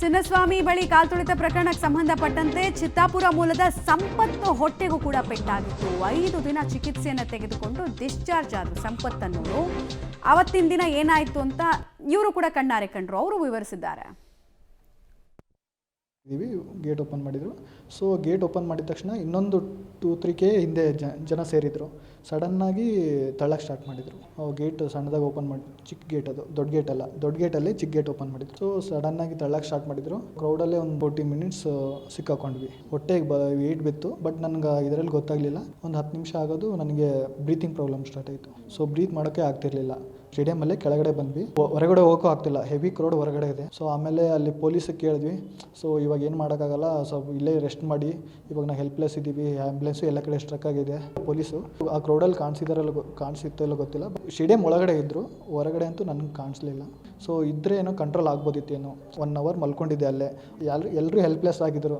ಚಿನ್ನಸ್ವಾಮಿ ಬಳಿ ಕಾಲ್ತುಳಿತ ಪ್ರಕರಣಕ್ಕೆ ಸಂಬಂಧಪಟ್ಟಂತೆ ಚಿತ್ತಾಪುರ ಮೂಲದ ಸಂಪತ್ತು ಹೊಟ್ಟೆಗೂ ಕೂಡ ಪೆಟ್ಟಾಗಿತ್ತು. 5 ದಿನ ಚಿಕಿತ್ಸೆಯನ್ನು ತೆಗೆದುಕೊಂಡು ಡಿಸ್ಚಾರ್ಜ್ ಆದರು ಸಂಪತ್ ಅನ್ನೋರು. ಅವತ್ತಿನ ದಿನ ಏನಾಯಿತು ಅಂತ ಇವರು ಕೂಡ ಕಣ್ಣಾರೆ ಕಂಡ್ರು. ಅವರು ವಿವರಿಸಿದ್ದಾರೆ. ಗೇಟ್ ಓಪನ್ ಮಾಡಿದರು. ಸೊ ಗೇಟ್ ಓಪನ್ ಮಾಡಿದ ತಕ್ಷಣ ಇನ್ನೊಂದು 2-3 ಹಿಂದೆ ಜನ ಸೇರಿದರು. ಸಡನ್ನಾಗಿ ತಳ್ಳಕ್ಕೆ ಸ್ಟಾರ್ಟ್ ಮಾಡಿದರು. ಗೇಟ್ ಸಣ್ಣದಾಗಿ ಓಪನ್ ಮಾಡಿ, ಚಿಕ್ಕ ಗೇಟ್ ಅದು, ದೊಡ್ಡ ಗೇಟ್ ಅಲ್ಲ, ದೊಡ್ಡ ಗೇಟಲ್ಲಿ ಚಿಕ್ಕ ಗೇಟ್ ಓಪನ್ ಮಾಡಿದ್ರು. ಸೊ ಸಡನ್ನಾಗಿ ತಳ್ಳಕ್ಕೆ ಸ್ಟಾರ್ಟ್ ಮಾಡಿದರು. ಕ್ರೌಡಲ್ಲೇ ಒಂದು 40 ಮಿನಿಟ್ಸ್ ಸಿಕ್ಕಾಕೊಂಡ್ವಿ. ಹೊಟ್ಟೆಗೆ ವೇಟ್ ಬಿತ್ತು, ಬಟ್ ನನಗೆ ಇದರಲ್ಲಿ ಗೊತ್ತಾಗಲಿಲ್ಲ. ಒಂದು 10 ನಿಮಿಷ ಆಗೋದು ನನಗೆ ಬ್ರೀತಿಂಗ್ ಪ್ರಾಬ್ಲಮ್ ಸ್ಟಾರ್ಟ್ ಆಯಿತು. ಸೊ ಬ್ರೀತ್ ಮಾಡೋಕ್ಕೆ ಆಗ್ತಿರ್ಲಿಲ್ಲ. ಸ್ಟೇಡಿಯಮಲ್ಲೇ ಕೆಳಗಡೆ ಬಂದ್ವಿ. ಹೊರಗಡೆ ಹೋಗೋಕ್ಕೂ ಆಗ್ತಿಲ್ಲ, ಹೆವಿ ಕ್ರೌಡ್ ಹೊರಗಡೆ ಇದೆ. ಸೊ ಆಮೇಲೆ ಅಲ್ಲಿ ಪೊಲೀಸಿಗೆ ಕೇಳಿದ್ವಿ. ಸೊ ಇವಾಗ ಏನು ಮಾಡೋಕ್ಕಾಗಲ್ಲ, ಸೊ ಇಲ್ಲೇ ರೆಸ್ಟ್ ಮಾಡಿ, ಇವಾಗ ನಾವು ಹೆಲ್ಪ್ಲೆಸ್ ಇದ್ದೀವಿ, ಆ್ಯಂಬುಲೆನ್ಸು ಎಲ್ಲ ಕಡೆ ಸ್ಟ್ರಕ್ ಆಗಿದೆ. ಪೊಲೀಸು ಆ ಕ್ರೌಡಲ್ಲಿ ಕಾಣಿಸಿತ್ತೋ ಇಲ್ಲ ಗೊತ್ತಿಲ್ಲ. ಸ್ಟೇಡಿಯಂ ಒಳಗಡೆ ಇದ್ದರು, ಹೊರಗಡೆ ಅಂತೂ ನನಗೆ ಕಾಣಿಸ್ಲಿಲ್ಲ. ಸೊ ಇದ್ದರೆ ಏನೋ ಕಂಟ್ರೋಲ್ ಆಗ್ಬೋದಿತ್ತೇನೋ. 1 ಅವರ್ ಮಲ್ಕೊಂಡಿದ್ದೆ ಅಲ್ಲೇ. ಎಲ್ಲರೂ ಹೆಲ್ಪ್ಲೆಸ್ ಆಗಿದ್ದರು.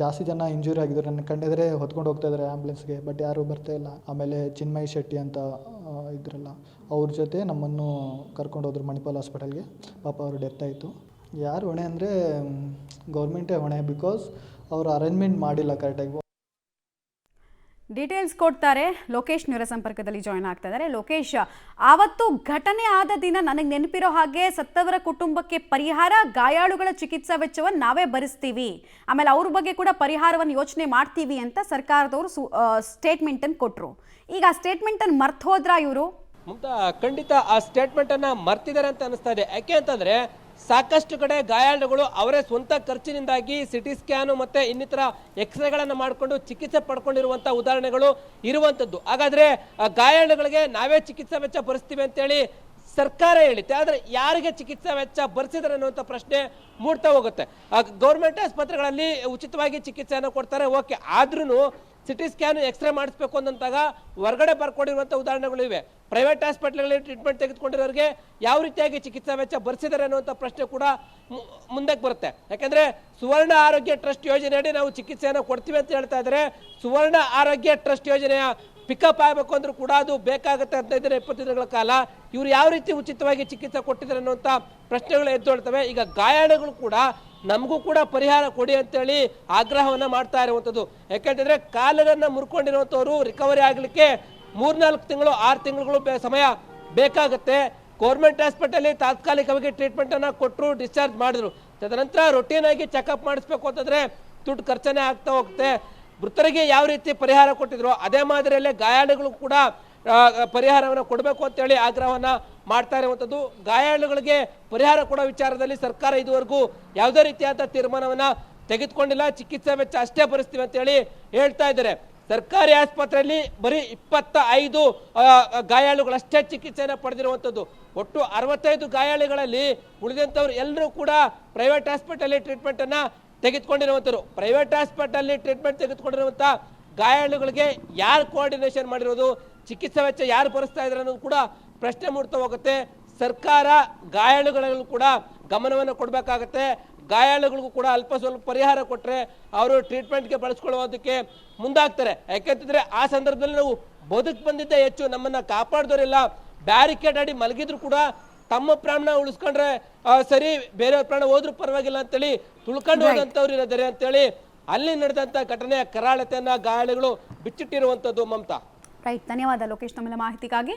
ಜಾಸ್ತಿ ಜನ ಇಂಜುರಿ ಆಗಿದ್ರು. ನನ್ನ ಕಂಡಿದ್ರೆ ಹೊತ್ಕೊಂಡು ಹೋಗ್ತಾ ಇದ್ದಾರೆ ಆ್ಯಂಬುಲೆನ್ಸ್ಗೆ, ಬಟ್ ಯಾರೂ ಬರ್ತಾ ಇಲ್ಲ. ಆಮೇಲೆ ಚಿನ್ಮಯ್ ಶೆಟ್ಟಿ ಅಂತ ಇದ್ರಲ್ಲ, ಅವ್ರ ಜೊತೆ ನಮ್ಮನ್ನು ಕರ್ಕೊಂಡು ಹೋದ್ರು ಮಣಿಪಾಲ್ ಹಾಸ್ಪಿಟಲ್ಗೆ. ಪಾಪ ಅವ್ರ ಡೆತ್ ಆಯಿತು. ಯಾರು ಹೊಣೆ ಅಂದರೆ ಗೌರ್ಮೆಂಟೇ ಹೊಣೆ. ಬಿಕಾಸ್ ಅವರು ಅರೇಂಜ್ಮೆಂಟ್ ಮಾಡಿಲ್ಲ ಕರೆಕ್ಟಾಗಿ. ಡೀಟೇಲ್ಸ್ ಕೊಡ್ತಾರೆ ಲೋಕೇಶ್. ನೇರ ಸಂಪರ್ಕದಲ್ಲಿ ಜಾಯ್ನ್ ಆಗ್ತಾ ಇದ್ದಾರೆ. ಲೋಕೇಶ್, ಆವತ್ತು ಘಟನೆ ಆದ ದಿನ ನನಗೆ ನೆನಪಿರೋ ಹಾಗೆ ಸತ್ತವರ ಕುಟುಂಬಕ್ಕೆ ಪರಿಹಾರ, ಗಾಯಾಳುಗಳ ಚಿಕಿತ್ಸಾ ವೆಚ್ಚವನ್ನು ನಾವೇ ಭರಿಸ್ತೀವಿ, ಆಮೇಲೆ ಅವ್ರ ಬಗ್ಗೆ ಕೂಡ ಪರಿಹಾರವನ್ನು ಯೋಚನೆ ಮಾಡ್ತೀವಿ ಅಂತ ಸರ್ಕಾರದವರು ಸ್ಟೇಟ್ಮೆಂಟನ್ನು ಕೊಟ್ಟರು. ಈಗ ಆ ಸ್ಟೇಟ್ಮೆಂಟನ್ನು ಮರ್ತು ಹೋದ್ರಾ ಇವರು? ಮಮತಾ, ಖಂಡಿತ ಆ ಸ್ಟೇಟ್ಮೆಂಟನ್ನು ಮರ್ತಿದ್ದಾರೆ ಅಂತ ಅನಿಸ್ತಾ ಇದೆ. ಯಾಕೆ ಅಂತಂದರೆ ಸಾಕಷ್ಟು ಕಡೆ ಗಾಯಾಳುಗಳು ಅವರೇ ಸ್ವಂತ ಖರ್ಚಿನಿಂದಾಗಿ ಸಿಟಿ ಸ್ಕ್ಯಾನು ಮತ್ತು ಇನ್ನಿತರ ಎಕ್ಸ್ರೇಗಳನ್ನು ಮಾಡಿಕೊಂಡು ಚಿಕಿತ್ಸೆ ಪಡ್ಕೊಂಡಿರುವಂಥ ಉದಾಹರಣೆಗಳು ಇರುವಂಥದ್ದು. ಹಾಗಾದರೆ ಗಾಯಾಳುಗಳಿಗೆ ನಾವೇ ಚಿಕಿತ್ಸಾ ವೆಚ್ಚ ಭರಿಸ್ತೀವಿ ಅಂತೇಳಿ ಸರ್ಕಾರ ಹೇಳಿತ್ತೆ, ಆದರೆ ಯಾರಿಗೆ ಚಿಕಿತ್ಸಾ ವೆಚ್ಚ ಭರಿಸಿದ್ದಾರೆ ಅನ್ನುವಂಥ ಪ್ರಶ್ನೆ ಮೂಡ್ತಾ ಹೋಗುತ್ತೆ. ಗೌರ್ಮೆಂಟ್ ಆಸ್ಪತ್ರೆಗಳಲ್ಲಿ ಉಚಿತವಾಗಿ ಚಿಕಿತ್ಸೆಯನ್ನು ಕೊಡ್ತಾರೆ, ಓಕೆ. ಆದ್ರೂ ಸಿಟಿ ಸ್ಕ್ಯಾನ್ ಎಕ್ಸ್ರೇ ಮಾಡಿಸ್ಬೇಕು ಅಂದಾಗ ಹೊರಗಡೆ ಬರ್ಕೊಂಡಿರುವಂಥ ಉದಾಹರಣೆಗಳು ಇವೆ. ಪ್ರೈವೇಟ್ ಹಾಸ್ಪಿಟ್ಲ್ಗಳಲ್ಲಿ ಟ್ರೀಟ್ಮೆಂಟ್ ತೆಗೆದುಕೊಂಡಿರೋರಿಗೆ ಯಾವ ರೀತಿಯಾಗಿ ಚಿಕಿತ್ಸಾ ವೆಚ್ಚ ಭರಿಸಿದ್ದಾರೆ ಅನ್ನುವಂಥ ಪ್ರಶ್ನೆ ಕೂಡ ಮುಂದಕ್ಕೆ ಬರುತ್ತೆ. ಯಾಕೆಂದರೆ ಸುವರ್ಣ ಆರೋಗ್ಯ ಟ್ರಸ್ಟ್ ಯೋಜನೆಯಡಿ ನಾವು ಚಿಕಿತ್ಸೆಯನ್ನು ಕೊಡ್ತೀವಿ ಅಂತ ಹೇಳ್ತಾ ಇದ್ದಾರೆ. ಸುವರ್ಣ ಆರೋಗ್ಯ ಟ್ರಸ್ಟ್ ಯೋಜನೆಯ ಪಿಕಪ್ ಆಗಬೇಕು ಅಂದ್ರೂ ಕೂಡ ಅದು ಬೇಕಾಗುತ್ತೆ 15-20 ದಿನಗಳ ಕಾಲ. ಇವರು ಯಾವ ರೀತಿ ಉಚಿತವಾಗಿ ಚಿಕಿತ್ಸೆ ಕೊಟ್ಟಿದ್ದಾರೆ ಅನ್ನುವಂಥ ಪ್ರಶ್ನೆಗಳು ಎದ್ದೊಳ್ತವೆ. ಈಗ ಗಾಯಾಳುಗಳು ಕೂಡ ನಮಗೂ ಕೂಡ ಪರಿಹಾರ ಕೊಡಿ ಅಂತೇಳಿ ಆಗ್ರಹವನ್ನು ಮಾಡ್ತಾ ಇರುವಂಥದ್ದು. ಯಾಕೆಂತಂದರೆ ಕಾಲನ್ನು ಮುರ್ಕೊಂಡಿರುವಂಥವ್ರು ರಿಕವರಿ ಆಗಲಿಕ್ಕೆ 3-4 ತಿಂಗಳು 6 ತಿಂಗಳುಗಳು ಸಮಯ ಬೇಕಾಗುತ್ತೆ. ಗೌರ್ಮೆಂಟ್ ಹಾಸ್ಪಿಟಲ್ ತಾತ್ಕಾಲಿಕವಾಗಿ ಟ್ರೀಟ್ಮೆಂಟನ್ನು ಕೊಟ್ಟರು, ಡಿಸ್ಚಾರ್ಜ್ ಮಾಡಿದ್ರು. ತದನಂತರ ರೊಟೀನ್ ಆಗಿ ಚೆಕಪ್ ಮಾಡಿಸ್ಬೇಕು ಅಂತಂದರೆ ದುಡ್ಡು ಖರ್ಚನೆ ಆಗ್ತಾ ಹೋಗುತ್ತೆ. ಮೃತರಿಗೆ ಯಾವ ರೀತಿ ಪರಿಹಾರ ಕೊಟ್ಟಿದ್ರು ಅದೇ ಮಾದರಿಯಲ್ಲೇ ಗಾಯಾಳುಗಳು ಕೂಡ ಪರಿಹಾರವನ್ನು ಕೊಡಬೇಕು ಅಂತೇಳಿ ಆಗ್ರಹವನ್ನು ಮಾಡ್ತಾ ಇರುವಂಥದ್ದು. ಗಾಯಾಳುಗಳಿಗೆ ಪರಿಹಾರ ಕೊಡೋ ವಿಚಾರದಲ್ಲಿ ಸರ್ಕಾರ ಇದುವರೆಗೂ ಯಾವುದೇ ರೀತಿಯಾದ ತೀರ್ಮಾನವನ್ನು ತೆಗೆದುಕೊಂಡಿಲ್ಲ. ಚಿಕಿತ್ಸೆ ವೆಚ್ಚ ಅಷ್ಟೇ ಭರಿಸ್ತೀವಿ ಅಂತೇಳಿ ಹೇಳ್ತಾ ಇದ್ದಾರೆ. ಸರ್ಕಾರಿ ಆಸ್ಪತ್ರೆಯಲ್ಲಿ ಬರೀ 25 ಗಾಯಾಳುಗಳಷ್ಟೇ ಚಿಕಿತ್ಸೆಯನ್ನು ಪಡೆದಿರುವಂಥದ್ದು. ಒಟ್ಟು 65 ಗಾಯಾಳುಗಳಲ್ಲಿ ಉಳಿದಂಥವ್ರು ಎಲ್ಲರೂ ಕೂಡ ಪ್ರೈವೇಟ್ ಹಾಸ್ಪಿಟಲ್ ಟ್ರೀಟ್ಮೆಂಟನ್ನು ತೆಗೆದುಕೊಂಡಿರುವಂಥವ್ರು. ಪ್ರೈವೇಟ್ ಹಾಸ್ಪಿಟಲ್ ಟ್ರೀಟ್ಮೆಂಟ್ ತೆಗೆದುಕೊಂಡಿರುವಂಥ ಗಾಯಾಳುಗಳಿಗೆ ಯಾರು ಕೋಆರ್ಡಿನೇಷನ್ ಮಾಡಿರೋದು, ಚಿಕಿತ್ಸಾ ವೆಚ್ಚ ಯಾರು ಭರಿಸ್ತಾ ಇದ್ದಾರೆ ಅನ್ನೋದು ಕೂಡ ಪ್ರಶ್ನೆ ಮೂಡ್ತಾ ಹೋಗುತ್ತೆ. ಸರ್ಕಾರ ಗಾಯಾಳುಗಳಿಗೂ ಕೂಡ ಗಮನವನ್ನು ಕೊಡಬೇಕಾಗತ್ತೆ. ಗಾಯಾಳುಗಳಿಗೂ ಕೂಡ ಅಲ್ಪ ಸ್ವಲ್ಪ ಪರಿಹಾರ ಕೊಟ್ಟರೆ ಅವರು ಟ್ರೀಟ್ಮೆಂಟ್ಗೆ ಬಳಸ್ಕೊಳ್ಳೋದಕ್ಕೆ ಮುಂದಾಗ್ತಾರೆ. ಯಾಕೆಂತಂದರೆ ಆ ಸಂದರ್ಭದಲ್ಲಿ ನಾವು ಬದುಕು ಬಂದಿದ್ದೇ ಹೆಚ್ಚು, ನಮ್ಮನ್ನು ಕಾಪಾಡಿದವರೆಲ್ಲ ಬ್ಯಾರಿಕೇಡ್ ಅಡಿ ಮಲಗಿದ್ರು ಕೂಡ ತಮ್ಮ ಪ್ರಾಣ ಉಳಿಸ್ಕೊಂಡ್ರೆ ಸರಿ, ಬೇರೆಯವ್ರ ಪ್ರಾಣ ಹೋದ್ರೂ ಪರವಾಗಿಲ್ಲ ಅಂತೇಳಿ ತುಳ್ಕೊಂಡು ಹೋದಂಥವ್ರು ಇರೋದಾರೆ ಅಂತೇಳಿ ಅಲ್ಲಿ ನಡೆದಂಥ ಘಟನೆಯ ಕರಾಳತೆಯನ್ನು ಗಾಯಾಳುಗಳು ಬಿಚ್ಚಿಟ್ಟಿರುವಂಥದ್ದು. ಮಮತಾ, ರೈಟ್, ಧನ್ಯವಾದ ಲೋಕೇಶ್ ನಮ್ಮೆಲ್ಲ ಮಾಹಿತಿಗಾಗಿ.